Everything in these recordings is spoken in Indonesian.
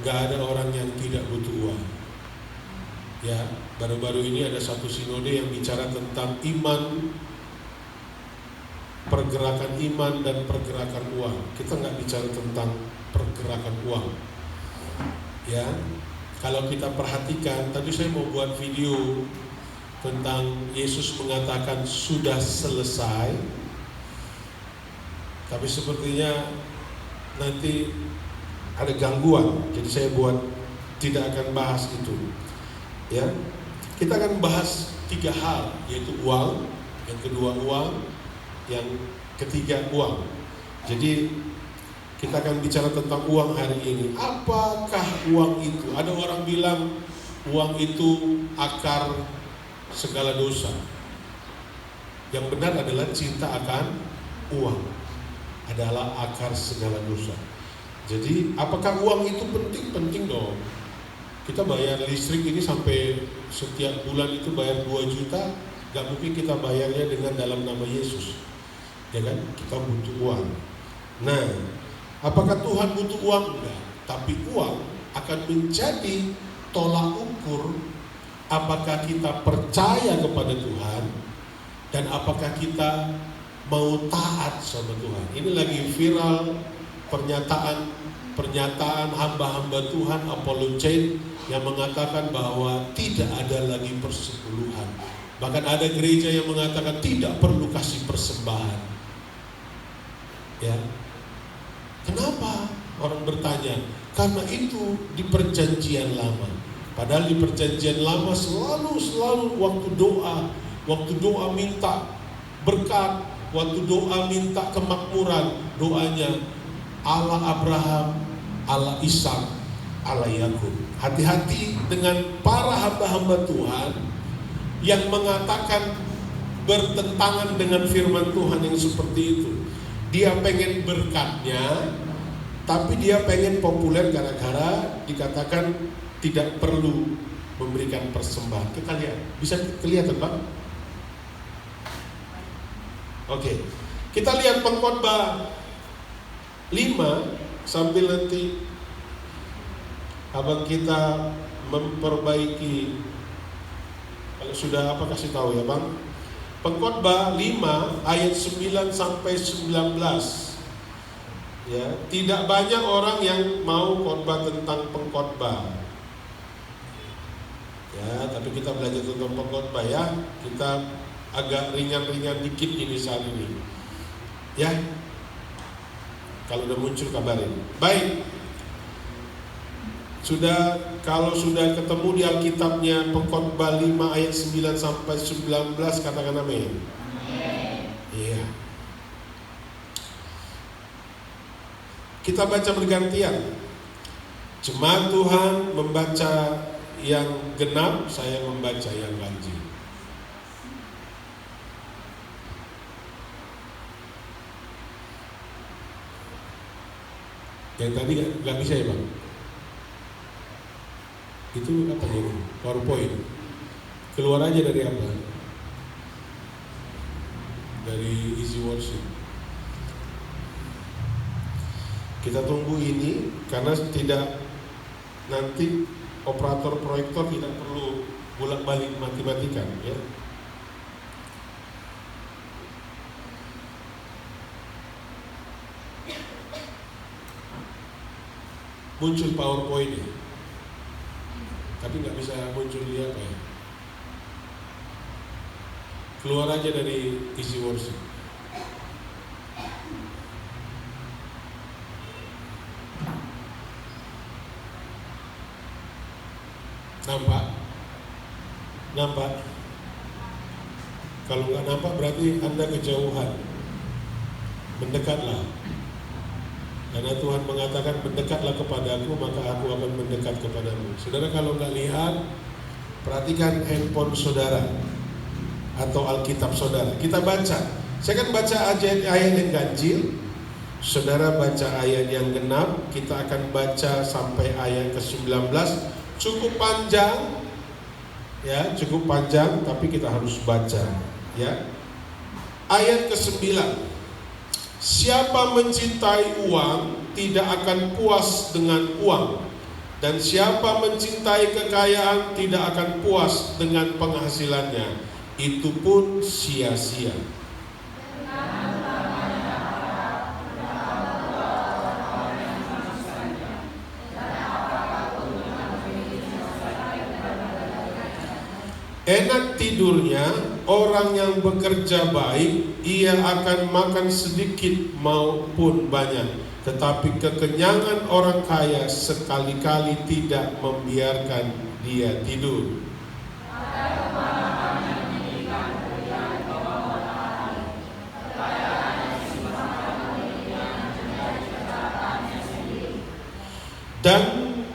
nggak ada orang yang tidak butuh uang. Ya, baru-baru ini ada satu sinode yang bicara tentang iman, pergerakan iman dan pergerakan uang. Kita nggak bicara tentang pergerakan uang. Ya, kalau kita perhatikan, tadi saya mau buat video tentang Yesus mengatakan sudah selesai, tapi sepertinya nanti ada gangguan, jadi saya buat tidak akan bahas itu. Ya, kita akan bahas 3 hal, yaitu uang, yang kedua uang, yang ketiga uang. Jadi kita akan bicara tentang uang hari ini. Apakah uang itu? Ada orang bilang uang itu akar segala dosa. Yang benar adalah cinta akan uang adalah akar segala dosa. Jadi apakah uang itu penting? Penting dong. Kita bayar listrik ini sampai setiap bulan itu bayar 2 juta, gak mungkin kita bayarnya dengan dalam nama Yesus. Ya kan? Kita butuh uang. Nah, apakah Tuhan butuh uang? Enggak. Tapi uang akan menjadi tolak ukur apakah kita percaya kepada Tuhan dan apakah kita mau taat sama Tuhan. Ini lagi viral pernyataan hamba-hamba Tuhan apologet yang mengatakan bahwa tidak ada lagi persepuluhan. Bahkan ada gereja yang mengatakan tidak perlu kasih persembahan. Ya. Kenapa? Orang bertanya. Karena itu di perjanjian lama. Padahal di perjanjian lama selalu waktu doa minta berkat, waktu doa minta kemakmuran, doanya Allah Abraham, Allah Ishak, Allah Yakub. Hati-hati dengan para hamba-hamba Tuhan yang mengatakan bertentangan dengan firman Tuhan yang seperti itu. Dia pengen berkatnya, tapi dia pengen populer gara-gara dikatakan tidak perlu memberikan persembahan. Kita lihat, bisa kelihatan Pak? Oke, kita lihat Pengkhotbah 5 sambil nanti abang kita memperbaiki. Kalau sudah apa kasih tahu ya Bang. Pengkhotbah 5 ayat 9 sampai 19. Ya, tidak banyak orang yang mau khotbah tentang pengkhotbah. Ya, tapi kita belajar tentang pengkhotbah ya. Kita agak ringan-ringan dikit ini saat ini. Ya. Kalau udah muncul kabarin. Baik. Kalau sudah ketemu di Alkitabnya Pengkhotbah 5 ayat 9 sampai 19, katakan amin. Iya. Kita baca bergantian. Jemaat Tuhan membaca yang genap, saya membaca yang ganjil. Yang tadi nggak bisa ya Bang? Itu apa ya? PowerPoint. Keluar aja dari apa? Dari Easy Worship. Kita tunggu ini karena tidak nanti operator proyektor tidak perlu bolak-balik mati-matikan ya. Muncul PowerPoint ya. Tapi nggak bisa muncul di apa ya. Keluar aja dari Easy Worship. Nampak? Kalau nggak nampak berarti Anda kejauhan. Mendekatlah. Karena Tuhan mengatakan mendekatlah kepadaku maka aku akan mendekat kepadamu. Saudara kalau nggak lihat, perhatikan handphone saudara atau Alkitab saudara. Kita baca. Saya akan baca ayat yang ganjil. Saudara baca ayat yang genap. Kita akan baca sampai ayat ke-19. Cukup panjang. Ya, cukup panjang tapi kita harus baca, ya. Ayat ke-9. Siapa mencintai uang tidak akan puas dengan uang, Dan siapa mencintai kekayaan tidak akan puas dengan penghasilannya, itu pun sia-sia. Enak tidurnya orang yang bekerja baik, ia akan makan sedikit maupun banyak. Tetapi kekenyangan orang kaya sekali-kali tidak membiarkan dia tidur. Dan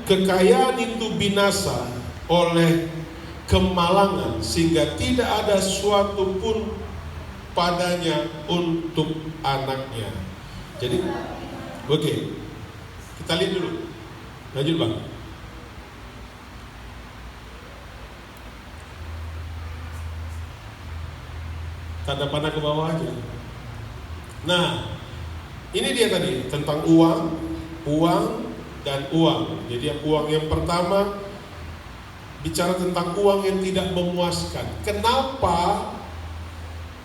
kekayaan itu binasa oleh kemalangan, sehingga tidak ada suatu pun padanya untuk anaknya. Jadi, oke, kita lihat dulu. Lanjut Bang. Tanda panah ke bawah aja. Nah, ini dia tadi tentang uang dan uang. Jadi uang yang pertama bicara tentang uang yang tidak memuaskan. Kenapa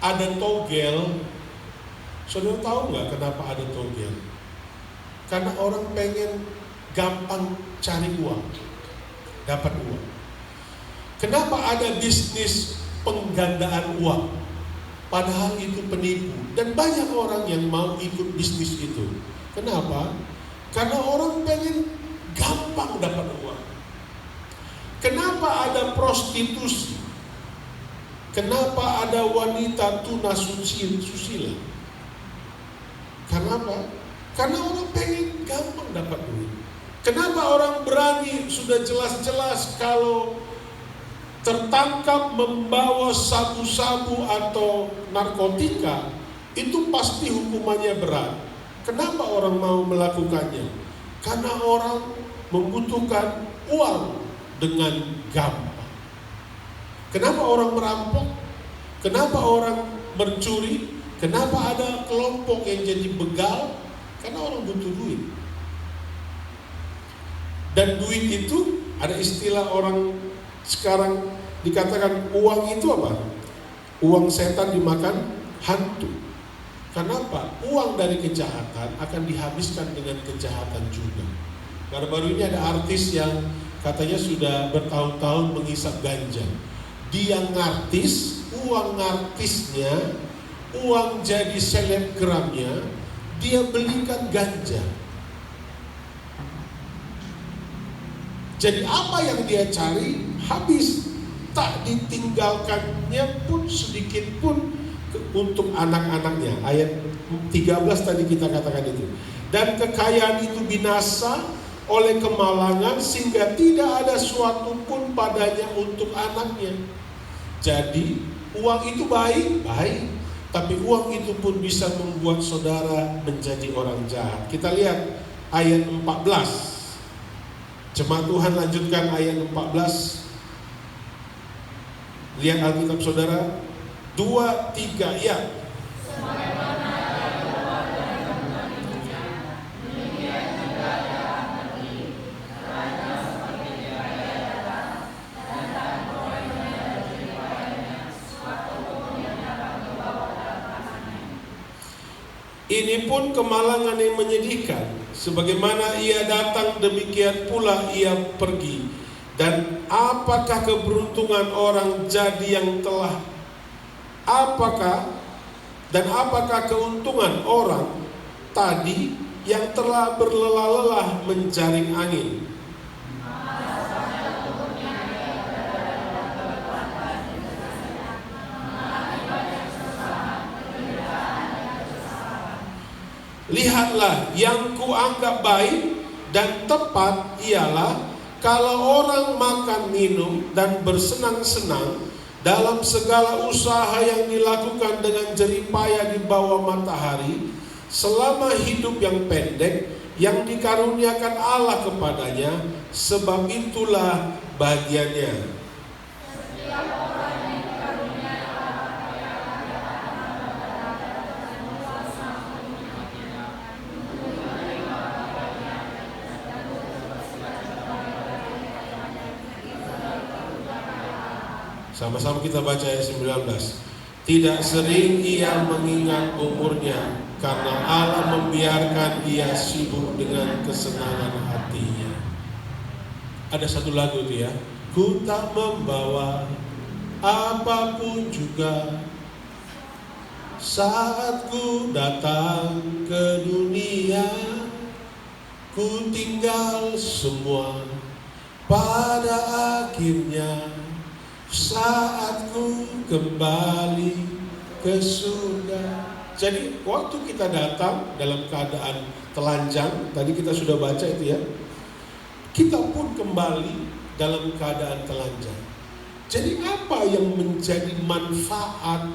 ada togel? Saudara tahu nggak kenapa ada togel? Karena orang pengen gampang cari uang, dapat uang. Kenapa ada bisnis penggandaan uang? Padahal itu penipu. Dan banyak orang yang mau ikut bisnis itu. Kenapa? Karena orang pengen gampang dapat uang. Kenapa ada prostitusi? Kenapa ada wanita tuna susila? Kenapa? Karena orang pengen gampang dapat duit. Kenapa orang berani sudah jelas-jelas kalau tertangkap membawa sabu-sabu atau narkotika, itu pasti hukumannya berat. Kenapa orang mau melakukannya? Karena orang membutuhkan uang dengan gampang. Kenapa orang merampok? Kenapa orang mencuri? Kenapa ada kelompok yang jadi begal? Karena orang butuh duit. Dan duit itu ada istilah orang sekarang dikatakan uang itu apa? Uang setan dimakan hantu. Kenapa? Uang dari kejahatan akan dihabiskan dengan kejahatan juga. Baru-baru ini ada artis yang katanya sudah bertahun-tahun menghisap ganja. Dia ngartis, uang ngartisnya, uang jadi selebgramnya, dia belikan ganja. Jadi apa yang dia cari habis, tak ditinggalkannya pun sedikit pun untuk anak-anaknya. Ayat 13 tadi kita katakan itu. Dan kekayaan itu binasa oleh kemalangan, sehingga tidak ada suatu pun padanya untuk anaknya. Jadi uang itu baik, tapi uang itu pun bisa membuat saudara menjadi orang jahat. Kita lihat ayat 14. Jemaat Tuhan lanjutkan ayat 14. Lihat Alkitab saudara. 2, 3, ya. Ini pun kemalangan yang menyedihkan. Sebagaimana ia datang, demikian pula ia pergi. Dan apakah keberuntungan orang jadi yang telah apakah keuntungan orang tadi yang telah berlelah-lelah menjaring angin? Lihatlah, yang kuanggap baik dan tepat ialah kalau orang makan, minum, dan bersenang-senang dalam segala usaha yang dilakukan dengan jerih payah di bawah matahari, selama hidup yang pendek yang dikaruniakan Allah kepadanya, sebab itulah bagiannya. Sama-sama kita baca ayat 19. Tidak sering ia mengingat umurnya, karena Allah membiarkan ia sibuk dengan kesenangan hatinya. Ada satu lagu itu ya. Ku tak membawa apapun juga saat ku datang ke dunia. Ku tinggal semua pada akhirnya saat ku kembali ke surga. Jadi waktu kita datang dalam keadaan telanjang, tadi kita sudah baca itu ya, kita pun kembali dalam keadaan telanjang. Jadi apa yang menjadi manfaat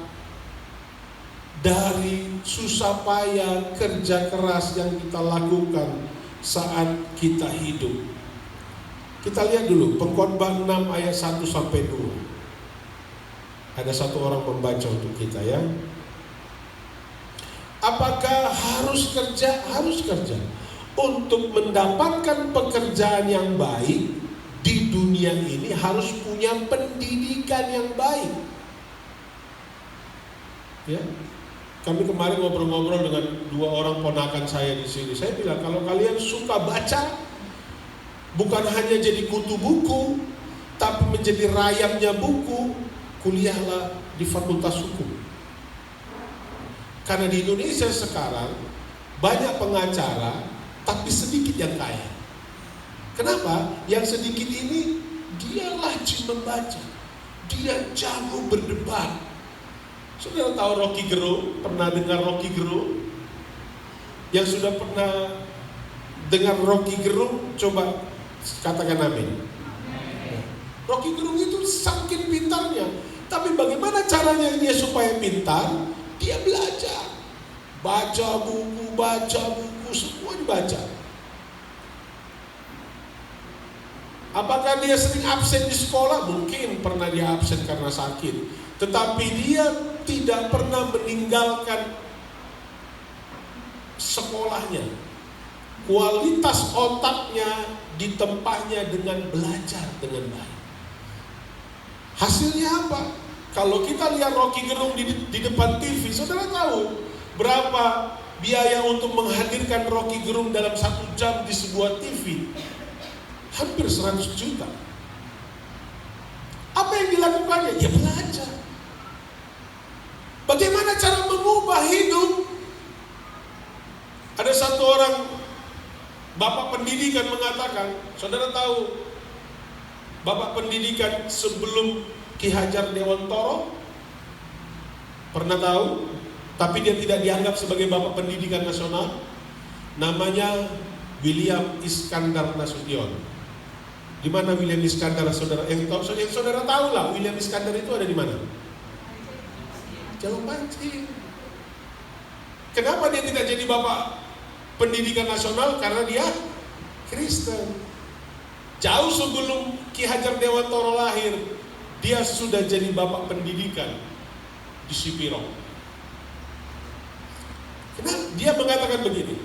dari susah payah kerja keras yang kita lakukan saat kita hidup? Kita lihat dulu Pengkhotbah 6 ayat 1 sampai 2. Ada satu orang membaca untuk kita ya. Apakah harus kerja? Harus kerja. Untuk mendapatkan pekerjaan yang baik di dunia ini harus punya pendidikan yang baik. Ya. Kami kemarin ngobrol-ngobrol dengan dua orang ponakan saya di sini. Saya bilang kalau kalian suka baca, bukan hanya jadi kutu buku, tapi menjadi rayapnya buku, kuliahlah di Fakultas Hukum. Karena di Indonesia sekarang banyak pengacara, tapi sedikit yang kaya. Kenapa? Yang sedikit ini dia rajin membaca, dia jago berdebat. Saudara tahu Rocky Gerung? Pernah dengar Rocky Gerung? Yang sudah pernah dengar Rocky Gerung, coba katakan amin. Rocky Gerung itu saking pintarnya, tapi bagaimana caranya dia supaya pintar? Dia belajar, baca buku, semua dibaca. Apakah dia sering absen di sekolah? Mungkin pernah dia absen karena sakit, tetapi dia tidak pernah meninggalkan sekolahnya. Kualitas otaknya ditempahnya dengan belajar dengan baik. Hasilnya apa? Kalau kita lihat Rocky Gerung di depan TV, saudara tahu berapa biaya untuk menghadirkan Rocky Gerung dalam 1 jam di sebuah TV? Hampir 100 juta. Apa yang dilakukannya? Ya belajar. Bagaimana cara mengubah hidup? Ada satu orang bapak pendidikan mengatakan, saudara tahu bapak pendidikan sebelum Ki Hajar Dewantoro? Pernah tahu? Tapi dia tidak dianggap sebagai bapak pendidikan nasional. Namanya William Iskandar Nasution. Di mana William Iskandar, saudara? Yang saudara tahu lah, William Iskandar itu ada di mana? Jalur Pancing. Kenapa dia tidak jadi bapak pendidikan nasional? Karena dia Kristen. Jauh sebelum Ki Hajar Dewantoro lahir, dia sudah jadi bapak pendidikan di Sipiro. Kenapa? Dia mengatakan begini,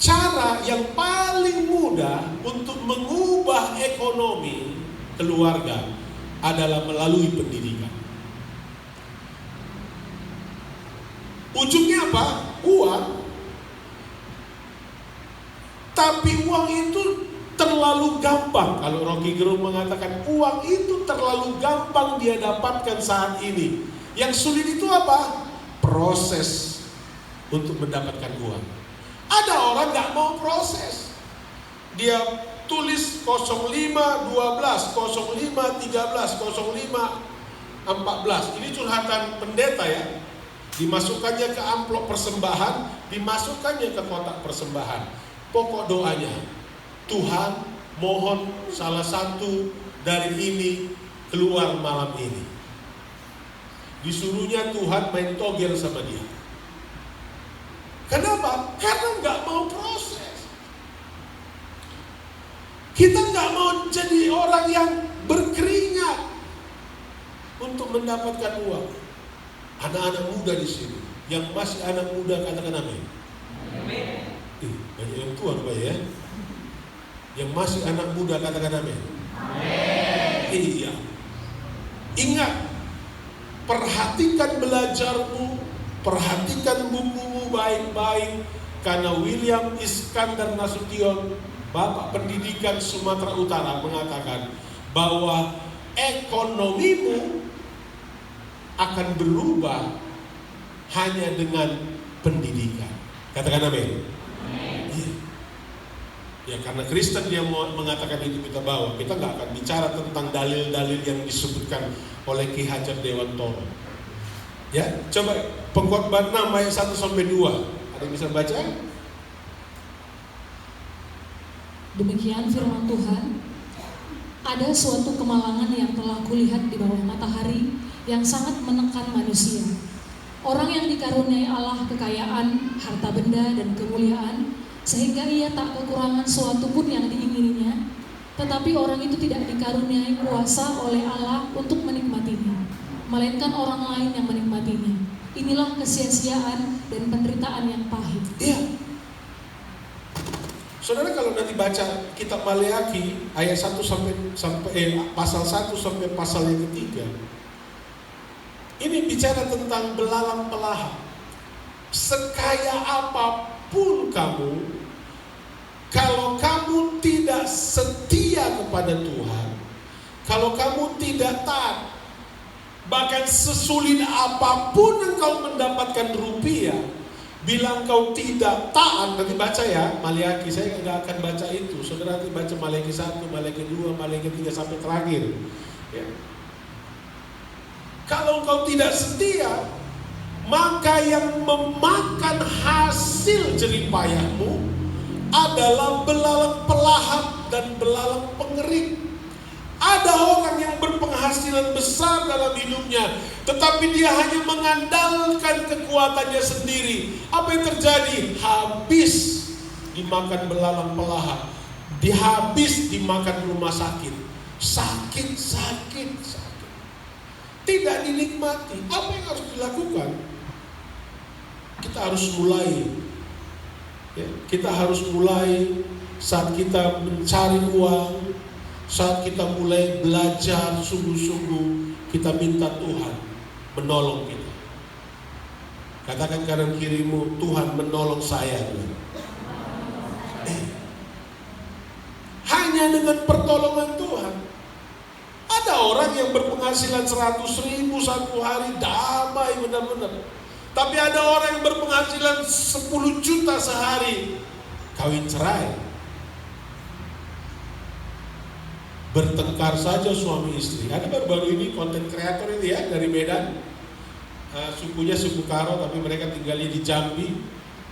cara yang paling mudah untuk mengubah ekonomi keluarga adalah melalui pendidikan. Ujungnya apa? Uang. Tapi uang itu terlalu gampang. Kalau Rocky Gerung mengatakan uang itu terlalu gampang dia dapatkan saat ini. Yang sulit itu apa? Proses untuk mendapatkan uang. Ada orang gak mau proses. Dia tulis 05 12, 05 13, 05 14. Ini curhatan pendeta ya. Dimasukkannya ke amplop persembahan, dimasukkannya ke kotak persembahan. Pokok doanya, Tuhan mohon salah satu dari ini keluar malam ini. Disuruhnya Tuhan main togel sama dia. Kenapa? Karena nggak mau proses. Kita nggak mau jadi orang yang berkeringat untuk mendapatkan uang. Anak-anak muda di sini, yang masih anak muda katakan amin. Banyak yang tua Pak ya. Yang masih anak muda katakan amin. Iya. Ingat, perhatikan belajarmu, perhatikan bukumu baik-baik, karena William Iskandar Nasution, Bapak Pendidikan Sumatera Utara, mengatakan bahwa ekonomimu akan berubah hanya dengan pendidikan. Katakan amin. Ya, karena Kristen dia mengatakan itu kita bawa. Kita nggak akan bicara tentang dalil-dalil yang disebutkan oleh Ki Hajar Dewantoro. Ya, coba Pengkhotbah 6 ayat 1-2. Ada yang bisa baca? Demikian firman Tuhan. Ada suatu kemalangan yang telah kulihat di bawah matahari yang sangat menekan manusia. Orang yang dikaruniai Allah kekayaan, harta benda, dan kemuliaan, sehingga ia tak kekurangan suatu pun yang diingininya, tetapi orang itu tidak dikaruniai kuasa oleh Allah untuk menikmatinya, melainkan orang lain yang menikmatinya. Inilah kesia-siaan dan penderitaan yang pahit. Iya. Saudara kalau nanti baca kitab Maleakhi ayat 1 pasal 1 sampai pasal yang ketiga, ini bicara tentang belalang pelahap. Sekaya apapun kamu, kalau kamu tidak setia kepada Tuhan, kalau kamu tidak taat, bahkan sesulit apapun engkau mendapatkan rupiah, bilang kau tidak taat. Nanti baca ya Maleakhi, saya nggak akan baca itu. Saudara nanti baca Maleakhi 1, Maleakhi 2, Maleakhi 3 sampai terakhir ya. Kalau engkau tidak setia, maka yang memakan hasil jeripayahmu adalah belalang pelahap dan belalang pengering. Ada orang yang berpenghasilan besar dalam hidupnya, tetapi dia hanya mengandalkan kekuatannya sendiri. Apa yang terjadi? Habis dimakan belalang pelahap, habis dimakan rumah sakit. Sakit. Tidak dinikmati. Apa yang harus dilakukan? Kita harus mulai. Ya, kita harus mulai saat kita mencari uang, saat kita mulai belajar sungguh-sungguh, kita minta Tuhan menolong kita. Katakan kanan kirimu, Tuhan menolong saya. Hanya dengan pertolongan Tuhan. Ada orang yang berpenghasilan 100.000 satu hari, damai benar-benar. Tapi ada orang yang berpenghasilan 10 juta sehari, kawin cerai. Bertengkar saja suami istri. Ada baru-baru ini konten kreator ini ya, dari Medan. Sukunya suku Karo, tapi mereka tinggalnya di Jambi.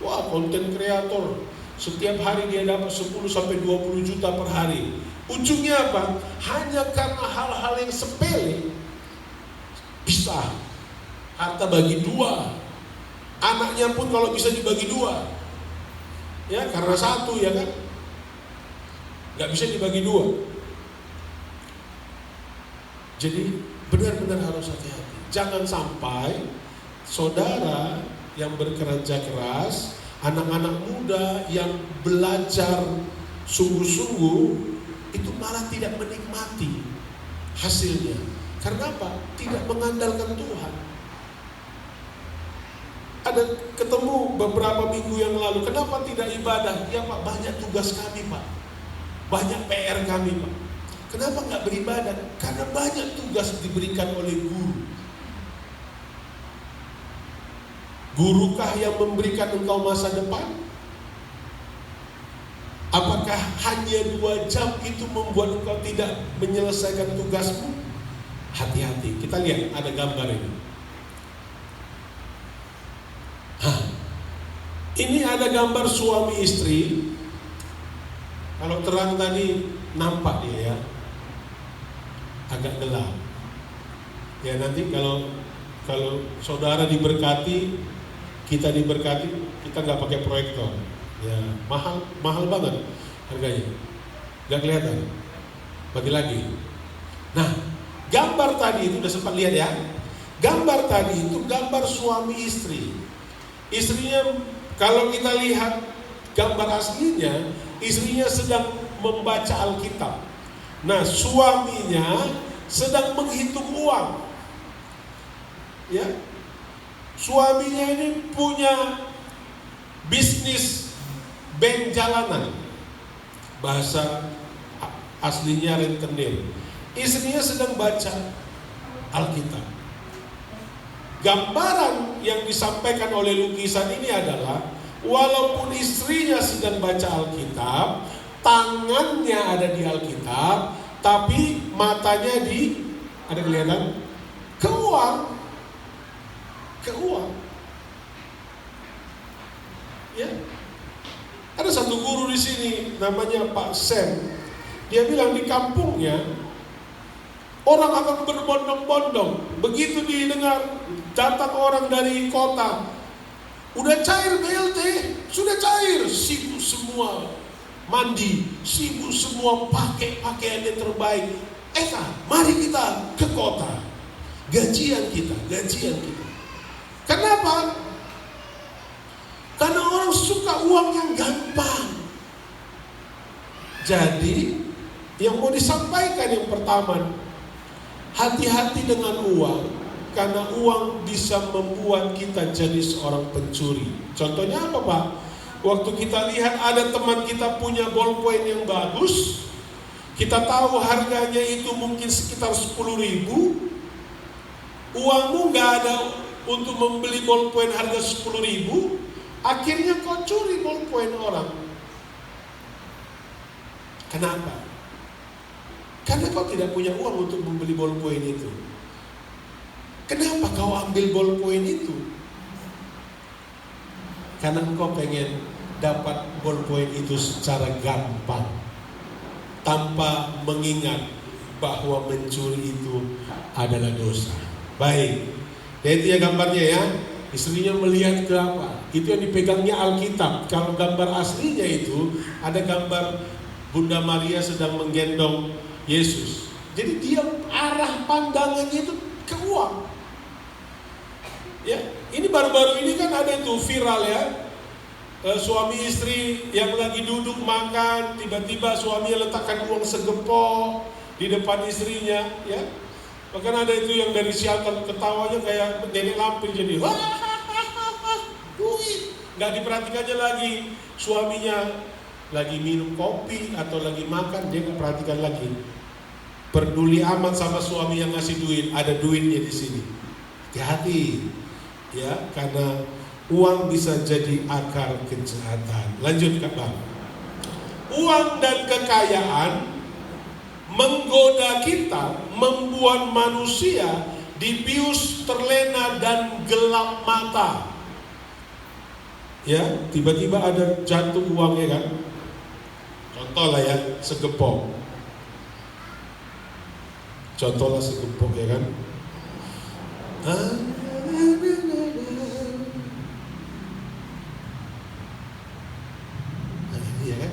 Wah, konten kreator. Setiap hari dia dapat 10-20 juta per hari. Ujungnya apa? Hanya karena hal-hal yang sepele, bisa harta bagi dua. Anaknya pun kalau bisa dibagi dua, ya karena satu ya kan, nggak bisa dibagi dua. Jadi benar-benar harus hati-hati. Jangan sampai saudara yang bekerja keras, anak-anak muda yang belajar sungguh-sungguh, itu malah tidak menikmati hasilnya. Karena apa? Tidak mengandalkan Tuhan. Ada ketemu beberapa minggu yang lalu, kenapa tidak ibadah? Ya Pak, banyak tugas kami Pak, banyak PR kami Pak. Kenapa nggak beribadah? Karena banyak tugas diberikan oleh guru. Gurukah yang memberikan engkau masa depan? Apakah hanya 2 jam itu membuat engkau tidak menyelesaikan tugasmu? Hati-hati. Kita lihat ada gambar ini. Ini ada gambar suami istri. Kalau terang tadi nampak dia ya, agak gelap. Ya nanti kalau saudara diberkati, kita diberkati, kita nggak pakai proyektor. Ya, mahal banget harganya, nggak kelihatan. Bagi lagi. Nah, gambar tadi itu udah sempat lihat ya. Gambar tadi itu gambar suami istri. Istrinya, kalau kita lihat gambar aslinya, istrinya sedang membaca Alkitab. Nah, suaminya sedang menghitung uang. Ya, suaminya ini punya bisnis bank jalanan, bahasa aslinya rentenir. Istrinya sedang baca Alkitab. Gambaran yang disampaikan oleh lukisan ini adalah, walaupun istrinya sedang baca Alkitab, tangannya ada di Alkitab, tapi matanya ada kelihatan? Ke uang. Ya. Ada satu guru di sini namanya Pak Sam. Dia bilang di kampungnya orang akan berbondong-bondong. Begitu didengar datang orang dari kota, udah cair BLT, sudah cair, sibuk semua mandi, sibuk semua pakai pakaian yang terbaik. Mari kita ke kota, gajian kita. Kenapa? Karena orang suka uang yang gampang. Jadi yang mau disampaikan yang pertama, hati-hati dengan uang, karena uang bisa membuat kita jadi seorang pencuri. Contohnya apa, Pak? Waktu kita lihat ada teman kita punya ballpoint yang bagus, kita tahu harganya itu mungkin sekitar 10.000, uangmu nggak ada untuk membeli ballpoint harga 10.000, akhirnya kau curi ballpoint orang. Kenapa? Karena kau tidak punya uang untuk membeli ballpoint itu. Kenapa kau ambil ballpoint itu? Karena engkau pengen dapat ballpoint itu secara gampang, tanpa mengingat bahwa mencuri itu adalah dosa. Baik, itu ya gambarnya ya. Istrinya melihat ke apa? Itu yang dipegangnya Alkitab. Kalau gambar aslinya itu ada gambar Bunda Maria sedang menggendong Yesus. Jadi dia arah pandangannya itu ke uang. Ya, ini baru-baru ini kan ada itu viral ya. Suami istri yang lagi duduk makan, tiba-tiba suaminya letakkan uang segepok di depan istrinya, ya. Bahkan ada itu yang dari siaran ketawanya kayak nenek lampir, jadi duit. Nggak diperhatikannya lagi, suaminya lagi minum kopi atau lagi makan, dia nggak perhatikan lagi. Peduli amat sama suami yang ngasih duit, ada duitnya di sini. Hati-hati, ya, karena uang bisa jadi akar kejahatan. Lanjut Bang. Uang dan kekayaan menggoda kita, membuat manusia dibius, terlena dan gelap mata. Ya, tiba-tiba ada jatuh uang, ya kan? Contoh lah ya, segepok. Contohlah segepok, ya kan? Iya kan?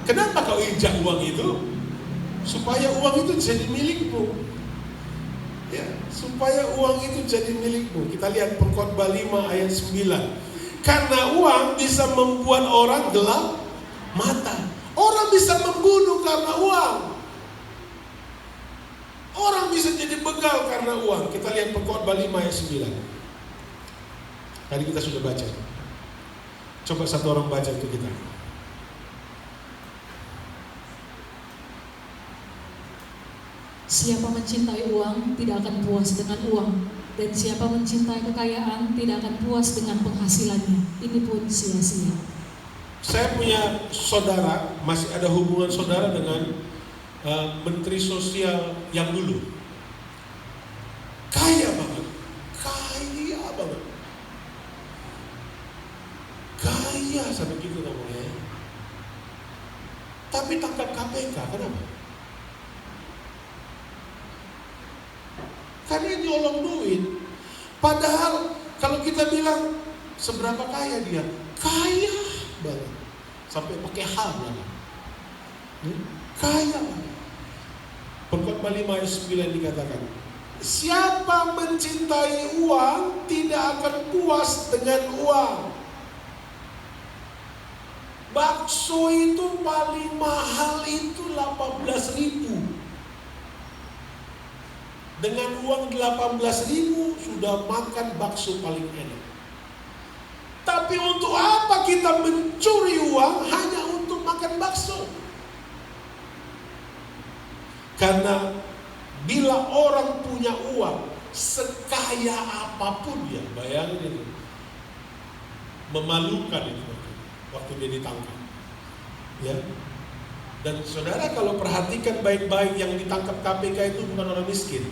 Kenapa kau injak uang itu? Supaya uang itu jadi milikmu. Ya, supaya uang itu jadi milikmu. Kita lihat Pengkhotbah 5 ayat 9. Karena uang bisa membuat orang gelap mata. Orang bisa membunuh karena uang. Orang bisa jadi begal karena uang. Kita lihat Pengkhotbah 5 ayat 9. Tadi kita sudah baca. Coba satu orang baca untuk kita. Siapa mencintai uang tidak akan puas dengan uang, dan siapa mencintai kekayaan tidak akan puas dengan penghasilannya. Ini pun sia-sia. Saya punya saudara, masih ada hubungan saudara dengan Menteri Sosial yang dulu. Kaya banget. Kaya sampai gitu namanya. Tapi tangkap KPK, kenapa? Karena nyolong duit. Padahal kalau kita bilang seberapa kaya dia, kaya banget, sampai pakai hal banget, kaya banget. Pengkhotbah 5 ayat 9 dikatakan, siapa mencintai uang tidak akan puas dengan uang. Bakso itu paling mahal itu 18.000. Dengan uang 18.000 sudah makan bakso paling enak. Tapi untuk apa kita mencuri uang hanya untuk makan bakso? Karena bila orang punya uang, sekaya apapun dia, bayangin itu, memalukan itu waktu dia ditangkap. Ya. Dan saudara kalau perhatikan baik-baik, yang ditangkap KPK itu bukan orang miskin,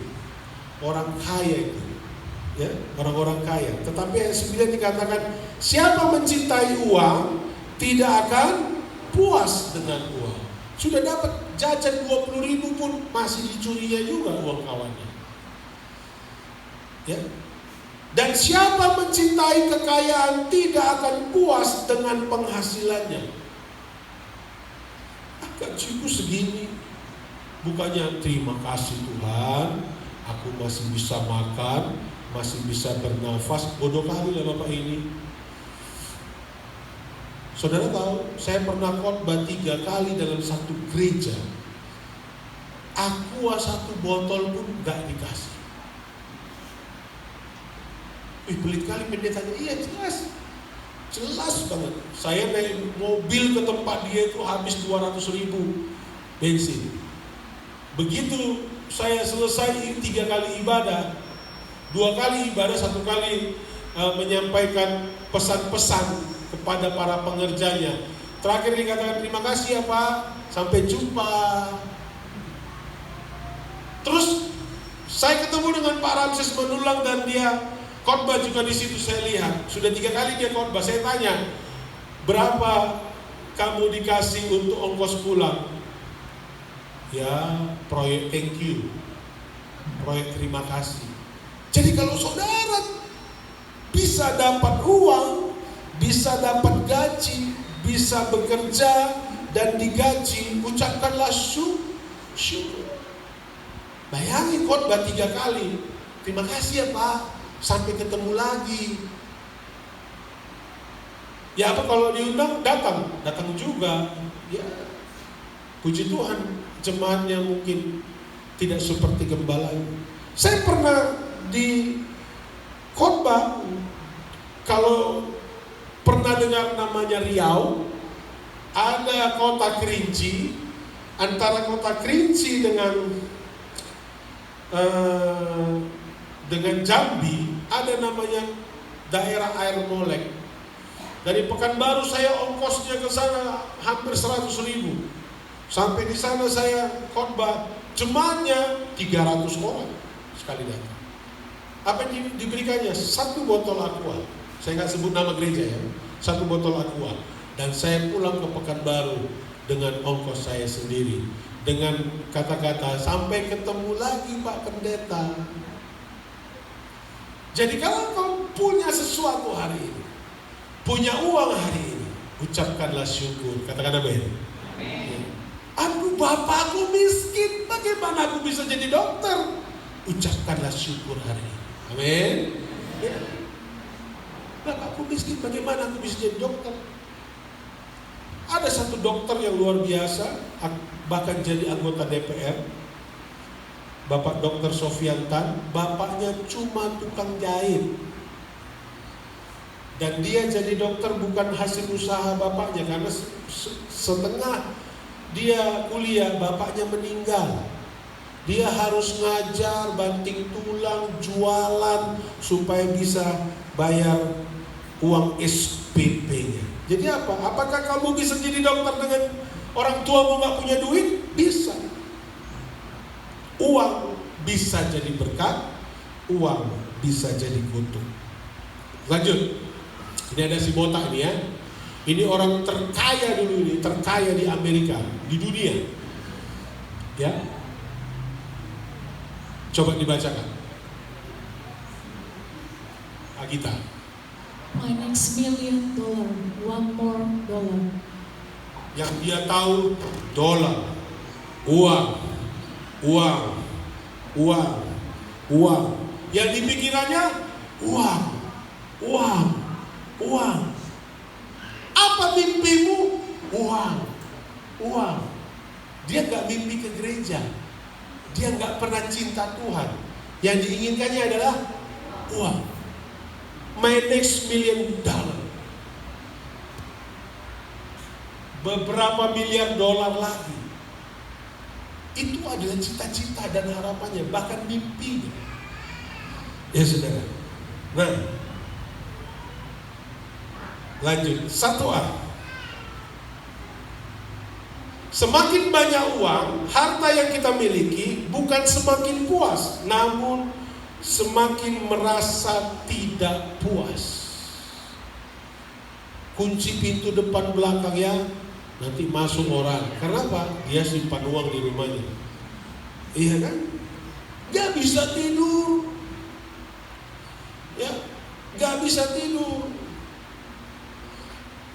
orang kaya itu, ya, orang-orang kaya. Tetapi ayat 9 dikatakan, siapa mencintai uang tidak akan puas dengan uang. Sudah dapat jajan 20.000 pun masih dicurinya juga uang kawannya. Ya. Dan siapa mencintai kekayaan tidak akan puas dengan penghasilannya. Gajiku segini, bukannya terima kasih Tuhan, aku masih bisa makan, masih bisa bernafas. Bodoh kali lah Bapak ini. Saudara tahu, saya pernah khotbah 3 kali dalam satu gereja. Aqua 1 botol pun gak dikasih. Pelit kali pendetanya. Iya jelas. Jelas banget. Saya naik mobil ke tempat dia itu habis 200.000 bensin. Begitu saya selesai 3 kali ibadah, 2 kali ibadah, 1 kali menyampaikan pesan-pesan kepada para pengerjanya. Terakhir dikatakan terima kasih ya Pak, sampai jumpa. Terus saya ketemu dengan Pak Ramses Manulang dan dia khotbah juga di situ. Saya lihat sudah 3 kali dia khotbah. Saya tanya, berapa kamu dikasih untuk ongkos pulang? Ya, proyek thank you, proyek terima kasih. Jadi kalau saudara bisa dapat uang, bisa dapat gaji, bisa bekerja dan digaji, ucapkanlah syukur. Bayangin khotbah 3 kali. Terima kasih ya Pak, sampai ketemu lagi. Ya apa kalau diundang datang juga. Ya, puji Tuhan, jemaatnya mungkin tidak seperti gembalanya. Saya pernah di khotbah, kalau pernah dengar namanya Riau, ada kota Kerinci. Antara kota Kerinci dengan Jambi ada namanya daerah Air Molek. Dari Pekanbaru saya ongkosnya ke sana hampir 100.000. Sampai di sana saya khotbah, jemaatnya 300 orang sekali datang. Apa yang diberikannya? 1 botol aqua. Saya nggak sebut nama gereja ya. 1 botol aqua. Dan saya pulang ke Pekanbaru dengan ongkos saya sendiri. Dengan kata-kata, sampai ketemu lagi Pak Pendeta. Jadi kalau kau punya sesuatu hari ini, punya uang hari ini, ucapkanlah syukur. Katakan amin. Aduh, bapakku miskin, bagaimana aku bisa jadi dokter? Ucapkanlah syukur hari ini. Amin. Ya. Bapakku miskin, bagaimana aku bisa jadi dokter? Ada satu dokter yang luar biasa, bahkan jadi anggota DPR, Bapak Dr. Sofian Tan. Bapaknya cuma tukang jahit. Dan dia jadi dokter bukan hasil usaha bapaknya, karena setengah dia kuliah, bapaknya meninggal. Dia harus ngajar, banting tulang, jualan supaya bisa bayar uang SPP-nya. Jadi apa? Apakah kamu bisa jadi dokter dengan orang tuamu gak punya duit? Bisa. Uang bisa jadi berkat, uang bisa jadi kutuk. Lanjut. Ini ada si botak ini ya. Ini orang terkaya dulu ini, terkaya di Amerika, di dunia. Ya. Coba dibacakan. Agita. My next $1 million, one more dollar. Yang dia tahu dolar, uang, uang, uang, uang. Yang di pikirannya uang, uang, uang. Apa mimpimu? Uang, uang. Dia gak mimpi ke gereja. Dia gak pernah cinta Tuhan. Yang diinginkannya adalah uang. My next $1 million. Beberapa miliar dolar lagi. Itu adalah cita-cita dan harapannya, bahkan mimpinya. Ya saudara. Nah, lanjut 1A. Semakin banyak uang, harta yang kita miliki bukan semakin puas, namun semakin merasa tidak puas. Kunci pintu depan belakang ya, nanti masuk orang. Karena apa? Dia simpan uang di rumahnya. Iya kan? Gak bisa tidur. Ya, gak bisa tidur.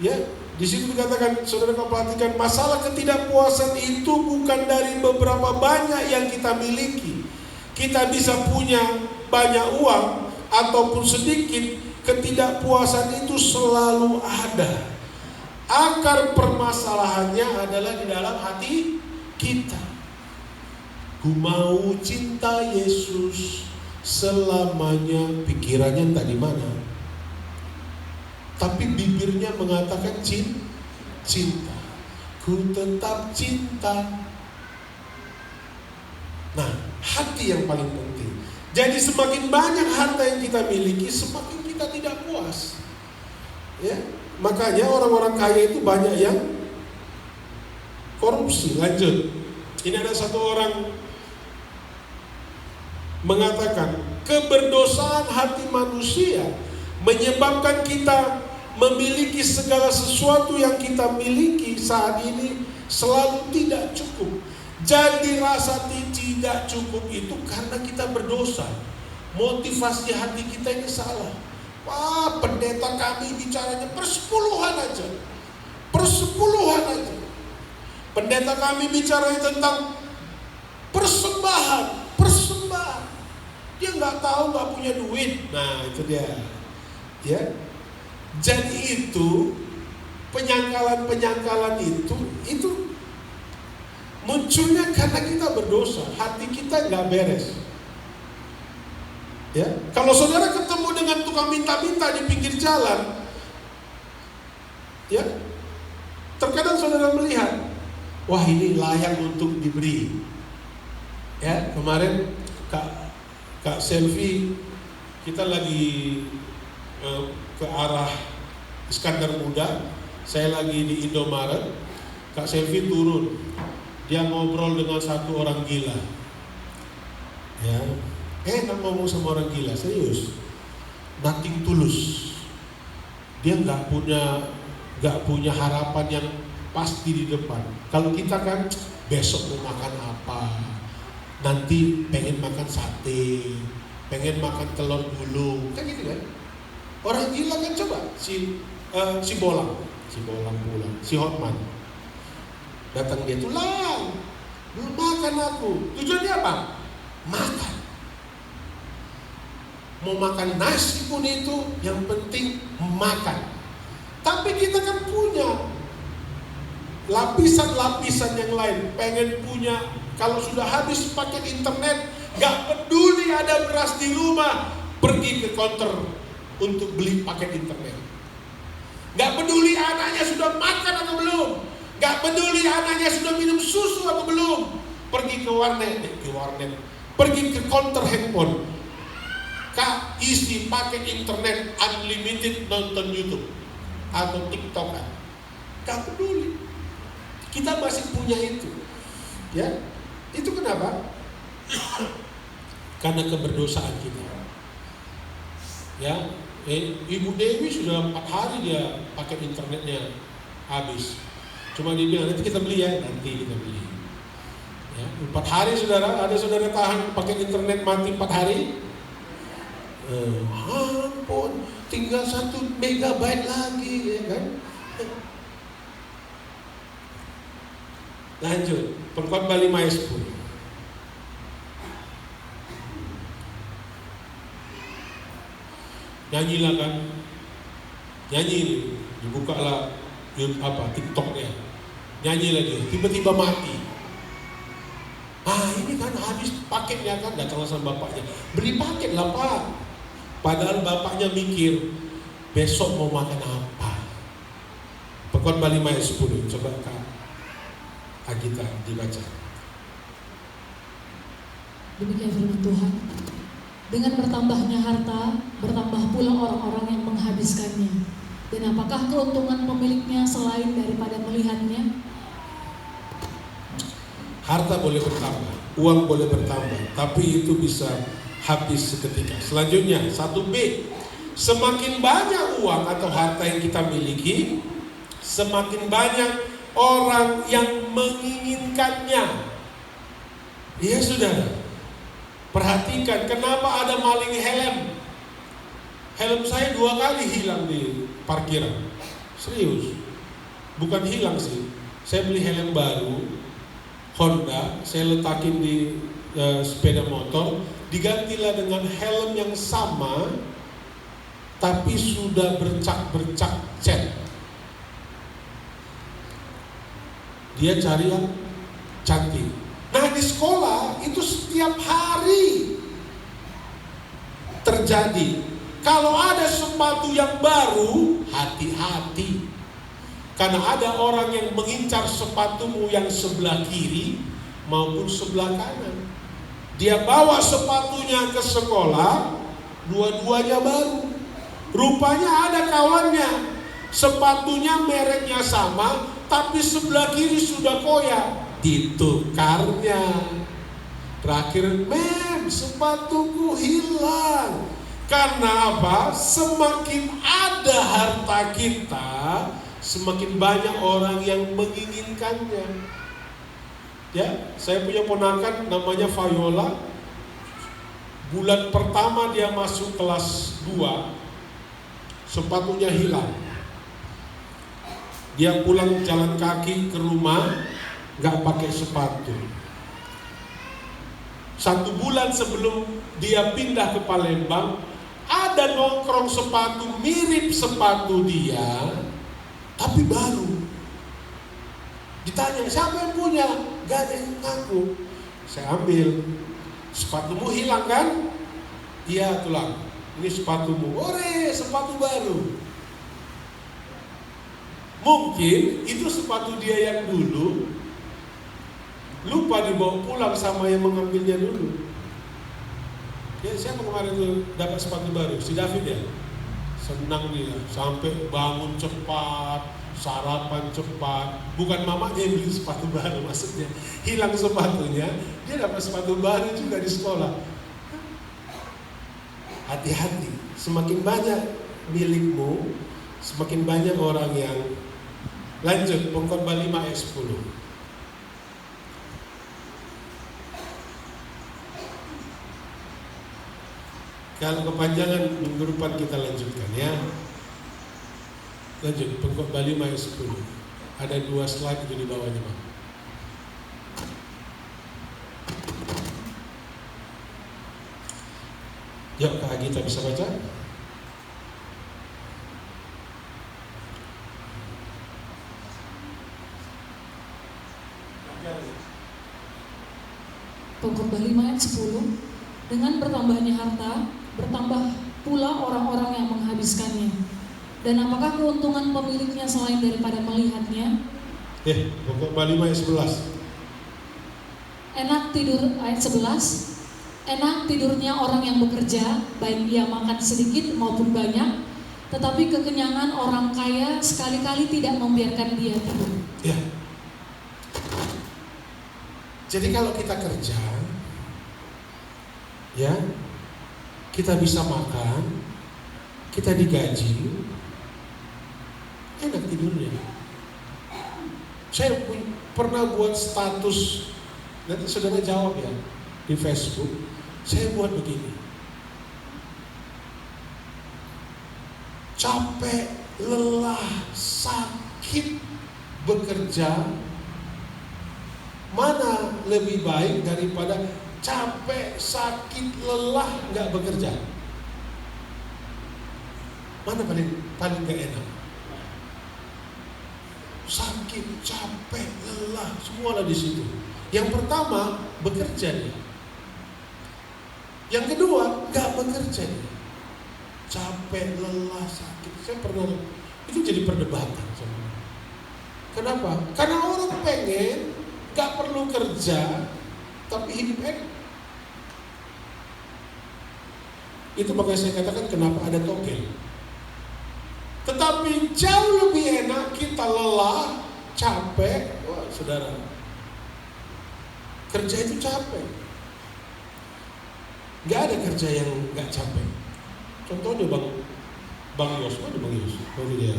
Ya, di situ dikatakan, saudara perhatikan, masalah ketidakpuasan itu bukan dari beberapa banyak yang kita miliki. Kita bisa punya banyak uang ataupun sedikit, ketidakpuasan itu selalu ada. Akar permasalahannya adalah di dalam hati kita. Ku mau cinta Yesus selamanya, pikirannya entah di mana. Tapi bibirnya mengatakan cinta. Ku tetap cinta. Nah, hati yang paling penting. Jadi semakin banyak harta yang kita miliki, semakin kita tidak puas. Ya, makanya orang-orang kaya itu banyak yang korupsi. Lanjut. Ini ada satu orang mengatakan, keberdosaan hati manusia menyebabkan kita memiliki segala sesuatu yang kita miliki saat ini selalu tidak cukup. Jadi rasa tidak cukup itu karena kita berdosa. Motivasi hati kita ini salah. Wah, pendeta kami bicaranya persepuluhan aja. Persepuluhan aja. Pendeta kami bicaranya tentang persembahan. Persembahan. Dia nggak tahu, nggak punya duit. Nah, itu dia. Ya. Jadi itu penyangkalan itu munculnya karena kita berdosa, hati kita nggak beres. Ya, kalau saudara ketemu dengan tukang minta-minta di pinggir jalan, ya, terkadang saudara melihat, wah ini layak untuk diberi. Ya, kemarin Kak Selvi, kita lagi ke arah Iskandar Muda, saya lagi di Indomaret, Kak Selvi turun. Dia ngobrol dengan satu orang gila. Ya, enak ngomong sama orang gila, serius. Nothing tulus. Dia nggak punya harapan yang pasti di depan. Kalau kita kan besok mau makan apa, nanti pengen makan sate, pengen makan telur gulung, kan gitu kan? Orang gila kan coba si Bolang pulang, si Hotman. Datang dia tulang, belum makan aku. Tujuannya apa? Makan. Mau makan nasi pun itu, yang penting makan. Tapi kita kan punya lapisan-lapisan yang lain. Pengen punya, kalau sudah habis paket internet, gak peduli ada beras di rumah, pergi ke counter untuk beli paket internet. Gak peduli anaknya sudah makan atau belum. Gak peduli anaknya sudah minum susu atau belum, pergi ke warnet, pergi ke counter handphone. Kak, isi paket internet unlimited, nonton YouTube atau TikTok kan. Gak peduli. Kita masih punya itu. Ya, itu kenapa? Karena keberdosaan kita. Ya, Ibu Dewi sudah 4 hari dia paket internetnya habis. Cuma dia bilang, nanti kita beli ya, nanti kita beli. Ya, 4 hari saudara, ada saudara tahan pakai internet mati 4 hari? Ampun, tinggal 1 megabyte lagi, ya kan? Lanjut, Pengkhotbah 5 ayat 10. Nyanyilah kan, nyanyi, dibukalah TikToknya. Nyanyi lagi, tiba-tiba mati. Ini kan habis paketnya kan, datang sama bapaknya, beli paket lah Pak. Padahal bapaknya mikir, besok mau makan apa? Pengkhotbah 5 ayat 10, coba Kak Agita dibaca. Demikian firman Tuhan. Dengan bertambahnya harta, bertambah pula orang-orang yang menghabiskannya. Dan apakah keuntungan pemiliknya selain daripada melihatnya? Harta boleh bertambah, uang boleh bertambah, tapi itu bisa habis seketika. Selanjutnya, 1B. Semakin banyak uang atau harta yang kita miliki, semakin banyak orang yang menginginkannya. Iya saudara, perhatikan kenapa ada maling helm. Helm saya 2 kali hilang di parkiran. Serius, bukan hilang sih. Saya beli helm baru Honda, saya letakin di sepeda motor, digantilah dengan helm yang sama, tapi sudah bercak-bercak cat. Dia cari yang cantik. Nah di sekolah itu setiap hari terjadi. Kalau ada sepatu yang baru, hati-hati. Karena ada orang yang mengincar sepatumu yang sebelah kiri maupun sebelah kanan. Dia bawa sepatunya ke sekolah, dua-duanya baru. Rupanya ada kawannya, sepatunya mereknya sama, tapi sebelah kiri sudah koyak. Ditukarnya. Terakhir, "Mem, sepatuku hilang." Karena apa? Semakin ada harta kita, semakin banyak orang yang menginginkannya. Ya, saya punya ponakan namanya Viola. Bulan pertama dia masuk kelas 2, sepatunya hilang. Dia pulang jalan kaki ke rumah, gak pakai sepatu. 1 bulan sebelum dia pindah ke Palembang, ada nongkrong sepatu mirip sepatu dia, tapi baru. Ditanya, siapa yang punya? Gak ada yang ngaku. Saya ambil. Sepatumu hilang kan? Iya tulang. Ini sepatumu. Ore, sepatu baru. Mungkin itu sepatu dia yang dulu, lupa dibawa pulang sama yang mengambilnya dulu. Ya, siapa kemarin tuh dapat sepatu baru? Si David ya? Senang dia, sampai bangun cepat, sarapan cepat. Bukan mamanya yang beli sepatu baru, maksudnya hilang sepatunya, dia dapat sepatu baru juga di sekolah. Hati-hati, semakin banyak milikmu, semakin banyak orang yang. Lanjut, Pengkhotbah 5 ayat 10. Kalau kepanjangan minggu depan kita lanjutkan ya. Lanjut, Pengkhotbah 5 ayat 10. Ada 2 slide itu di bawahnya Pak. Yuk Kak Agita bisa baca? Pengkhotbah 5 ayat 10. Dengan bertambahnya harta, bertambah pula orang-orang yang menghabiskannya. Dan apakah keuntungan pemiliknya selain daripada melihatnya? Pengkhotbah 5 ayat 11. Enak tidur ayat 11. Enak tidurnya orang yang bekerja, baik ia makan sedikit maupun banyak, tetapi kekenyangan orang kaya sekali-kali tidak membiarkan dia tidur. Ya. Jadi kalau kita kerja, ya, kita bisa makan, kita digaji, enak tidurnya. Saya pernah buat status, nanti saudara jawab ya, di Facebook. Saya buat begini. Capek, lelah, sakit bekerja, mana lebih baik daripada capek, sakit, lelah, nggak bekerja? Mana paling nggak enak? Sakit, capek, lelah, semua ada di situ. Yang pertama bekerja dia. Yang kedua, gak bekerja. Capek, lelah, sakit. Saya pernah, itu jadi perdebatan. Kenapa? Karena orang pengen gak perlu kerja, tapi hidup enak. Itu makanya saya katakan kenapa ada togel. Tetapi jauh lebih enak kita lelah, capek. Wah, saudara, kerja itu capek. Gak ada kerja yang gak capek. Contohnya Bang Yos, mana Bang Yos? Baru dia.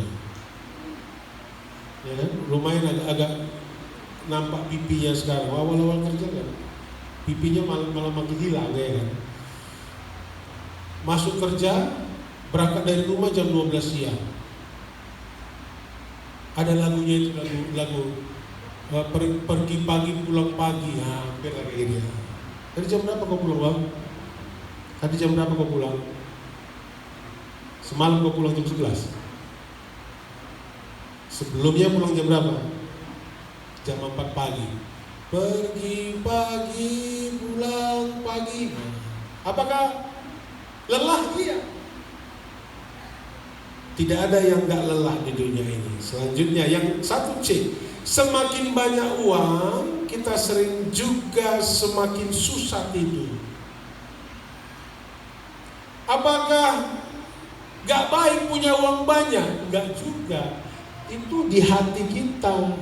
Ya kan? Lumayan agak nampak pipinya sekarang. Awal-awal kerja kan, pipinya malah makin hilang ya kan. Masuk kerja, berangkat dari rumah jam 12 siang. Ada lagunya itu, lagu pergi pagi pulang pagi, hampir kayak gini. Tadi jam berapa kau pulang, Bang? Tadi jam berapa kau pulang? Semalam kau pulang jam 11. Sebelumnya pulang jam berapa? Jam 4 pagi. Pergi pagi, pulang pagi. Apakah lelah? Iya. Tidak ada yang gak lelah di dunia ini. Selanjutnya yang 1C, semakin banyak uang, kita sering juga semakin susah tidur. Apakah gak baik punya uang banyak? Enggak juga. Itu di hati kita,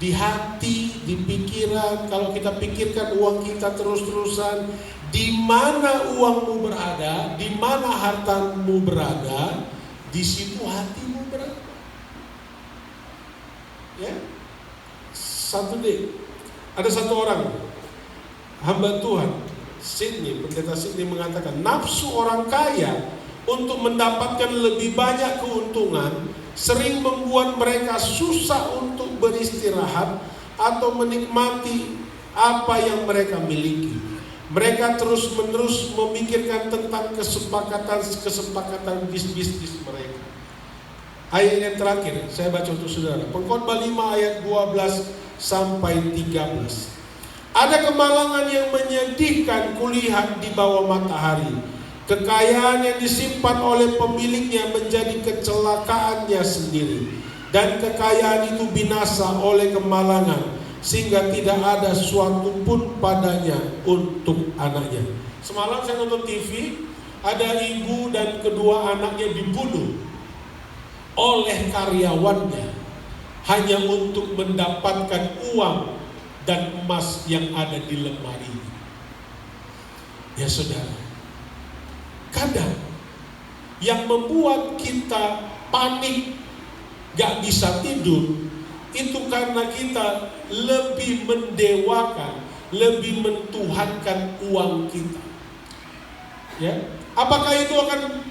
di hati, di pikiran. Kalau kita pikirkan uang kita terus-terusan, di mana uangmu berada, di mana hartamu berada, di situ hatimu berada. Ya, 1D. Ada satu orang hamba Tuhan, Sydney, pendeta Sydney mengatakan, nafsu orang kaya untuk mendapatkan lebih banyak keuntungan sering membuat mereka susah untuk beristirahat atau menikmati apa yang mereka miliki. Mereka terus-menerus memikirkan tentang kesepakatan bisnis mereka. Ayat yang terakhir, saya baca untuk saudara. Pengkhotbah 5 ayat 12 sampai 13. Ada kemalangan yang menyedihkan kulihat di bawah matahari. Kekayaan yang disimpan oleh pemiliknya menjadi kecelakaannya sendiri, dan kekayaan itu binasa oleh kemalangan, sehingga tidak ada suatu pun padanya untuk anaknya. Semalam saya nonton TV, ada ibu dan kedua anaknya dibunuh oleh karyawannya hanya untuk mendapatkan uang dan emas yang ada di lemari. Ya saudara, kadang yang membuat kita panik, gak bisa tidur, itu karena kita lebih mendewakan, lebih mentuhankan uang kita. Ya, apakah itu akan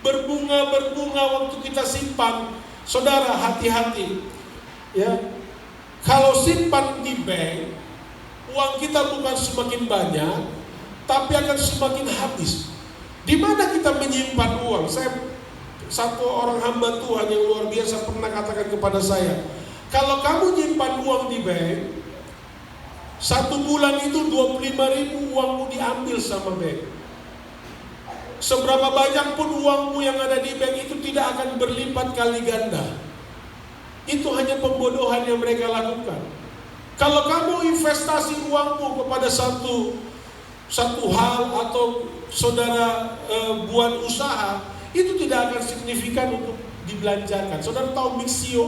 berbunga waktu kita simpan? Saudara, hati-hati. Ya, kalau simpan di bank, uang kita bukan semakin banyak, tapi akan semakin habis. Di mana kita menyimpan uang? Satu orang hamba Tuhan yang luar biasa pernah katakan kepada saya, kalau kamu nyimpan uang di bank, 1 bulan itu 25.000 uangmu diambil sama bank. Seberapa banyak pun uangmu yang ada di bank itu tidak akan berlipat kali ganda. Itu hanya pembodohan yang mereka lakukan. Kalau kamu investasi uangmu kepada satu hal atau saudara buat usaha, itu tidak akan signifikan untuk dibelanjakan. Saudara tahu Mitsui?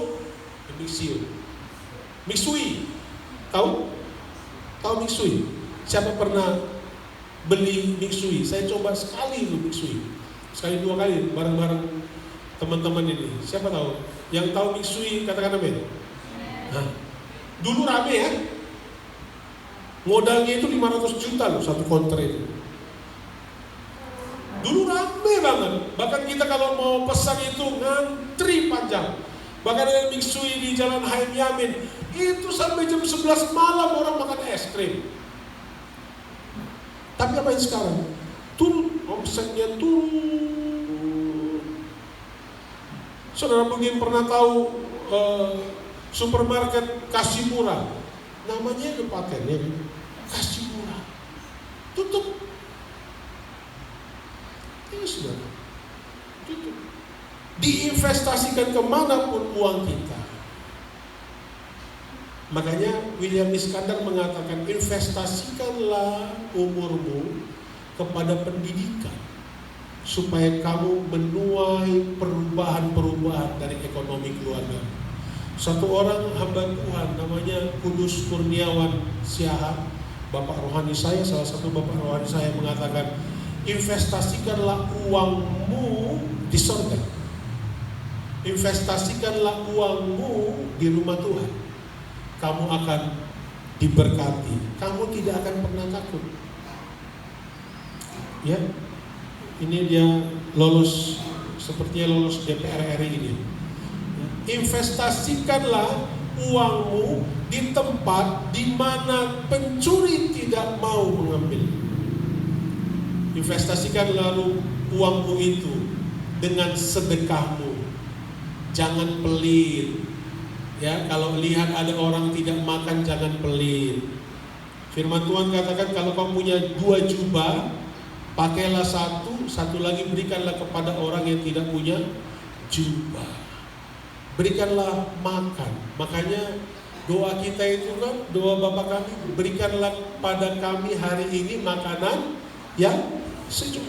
Tahu Mitsui? Siapa pernah beli Mitsui? Saya coba sekali itu Mitsui. Sekali 2 kali bareng-bareng teman-teman ini. Siapa tahu? Yang tahu Mitsui katakan amin. Nah, dulu rame ya. Modalnya itu 500 juta loh satu konter itu. Dulu rame banget. Bahkan kita kalau mau pesan itu ngantri panjang. Bahkan ada Mitsui di Jalan Haim Yamin, itu sampai jam 11 malam orang makan es krim. Tapi apa yang sekarang? Turun, omsetnya turun. Saudara mungkin pernah tahu supermarket Kasih Murah. Namanya ada patennya, Kasih Murah. Tutup. saudara. Itu. Diinvestasikan kemanapun uang kita. Makanya William Iskandar mengatakan, investasikanlah umurmu kepada pendidikan, supaya kamu menuai perubahan-perubahan dari ekonomi keluarga. Satu orang hamba Tuhan namanya Kudus Kurniawan Siahaan, bapak rohani saya, salah satu bapak rohani saya, mengatakan, investasikanlah uangmu di sorga. Investasikanlah uangmu di rumah Tuhan. Kamu akan diberkati. Kamu tidak akan pernah takut. Ya, ini dia lolos, sepertinya lolos DPR RI ini. Investasikanlah uangmu di tempat di mana pencuri tidak mau mengambil. Investasikan lalu uangmu itu dengan sedekahmu. Jangan pelit. Ya, kalau lihat ada orang tidak makan, jangan pelit. Firman Tuhan katakan, kalau kamu punya 2 jubah, pakailah satu lagi berikanlah kepada orang yang tidak punya jubah. Berikanlah makan. Makanya doa kita itu kan, doa Bapa kami, berikanlah pada kami hari ini makanan yang sejuk.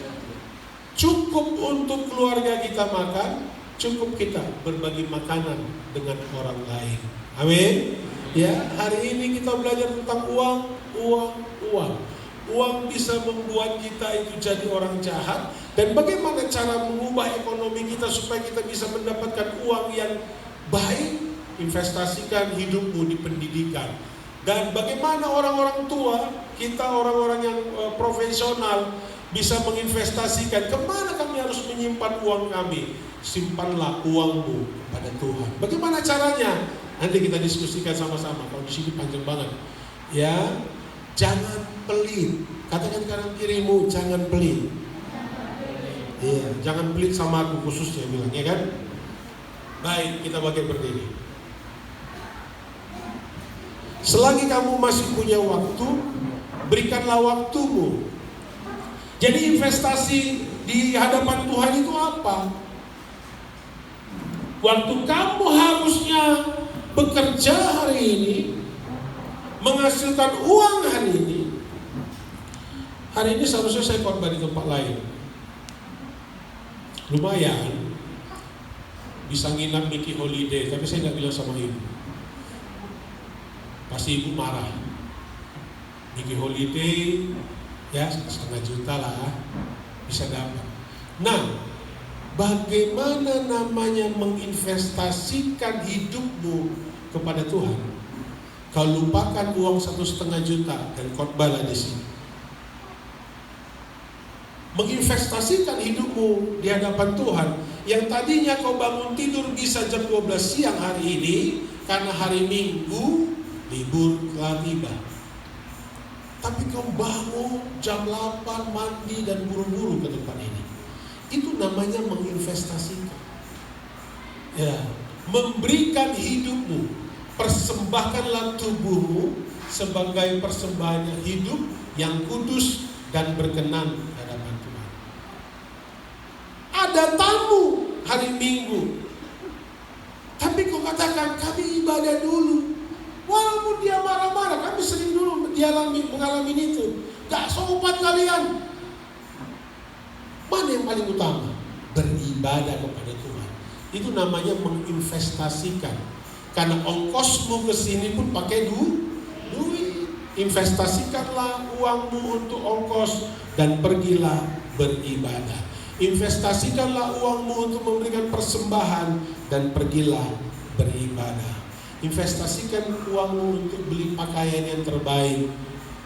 Cukup untuk keluarga kita makan, cukup kita berbagi makanan dengan orang lain. Amin. Ya, hari ini kita belajar tentang uang. Uang bisa membuat kita itu jadi orang jahat. Dan bagaimana cara mengubah ekonomi kita supaya kita bisa mendapatkan uang yang baik? Investasikan hidupmu di pendidikan. Dan bagaimana orang-orang tua, kita orang-orang yang profesional bisa menginvestasikan. Kemana kami harus menyimpan uang kami? Simpanlah uangmu pada Tuhan. Bagaimana caranya? Nanti kita diskusikan sama-sama. Kalau di sini panjang banget. Ya, jangan pelit. Katakan kanan kirimu, jangan pelit. Iya, jangan pelit sama aku khususnya bilang, ya kan? Baik, kita bagi berdiri. Selagi kamu masih punya waktu, berikanlah waktumu. Jadi investasi di hadapan Tuhan itu apa? Waktu kamu harusnya bekerja hari ini, menghasilkan uang hari ini. Hari ini seharusnya saya khotbah di tempat lain. Lumayan, bisa nginap Mickey Holiday, tapi saya nggak bilang sama ibu. Pasti ibu marah. Mickey Holiday, ya 1,5 juta lah, bisa dapat. Nah, bagaimana namanya menginvestasikan hidupmu kepada Tuhan? Kau lupakan uang 1,5 juta dan khotbahlah di sini. Menginvestasikan hidupmu di hadapan Tuhan. Yang tadinya kau bangun tidur bisa jam 12 siang hari ini, karena hari Minggu libur telah tiba. Tapi kau bangun jam 8, mandi dan buru-buru ke tempat ini. Itu namanya menginvestasikan. Ya, memberikan hidupmu. Persembahkanlah tubuhmu sebagai persembahan yang hidup, yang kudus dan berkenan di hadapan Tuhan. Ada tamu hari Minggu, tapi kau katakan kami ibadah dulu. Walaupun dia marah-marah, kami sering dulu mengalami itu. Gak sopan kalian. Mana yang paling utama? Beribadah kepada Tuhan. Itu namanya menginvestasikan. Karena ongkosmu ke sini pun pakai duit. Investasikanlah uangmu untuk ongkos dan pergilah beribadah. Investasikanlah uangmu untuk memberikan persembahan dan pergilah beribadah. Investasikan uangmu untuk beli pakaian yang terbaik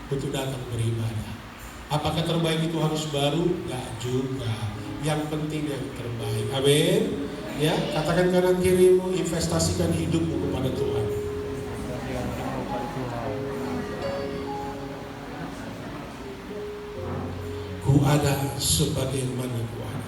untuk datang beribadah. Apakah terbaik itu harus baru? Enggak juga. Yang penting yang terbaik. Amin. Ya, katakan kanan kirimu, investasikan hidupmu kepada Tuhan. Ku ada sebagaimana ku ada.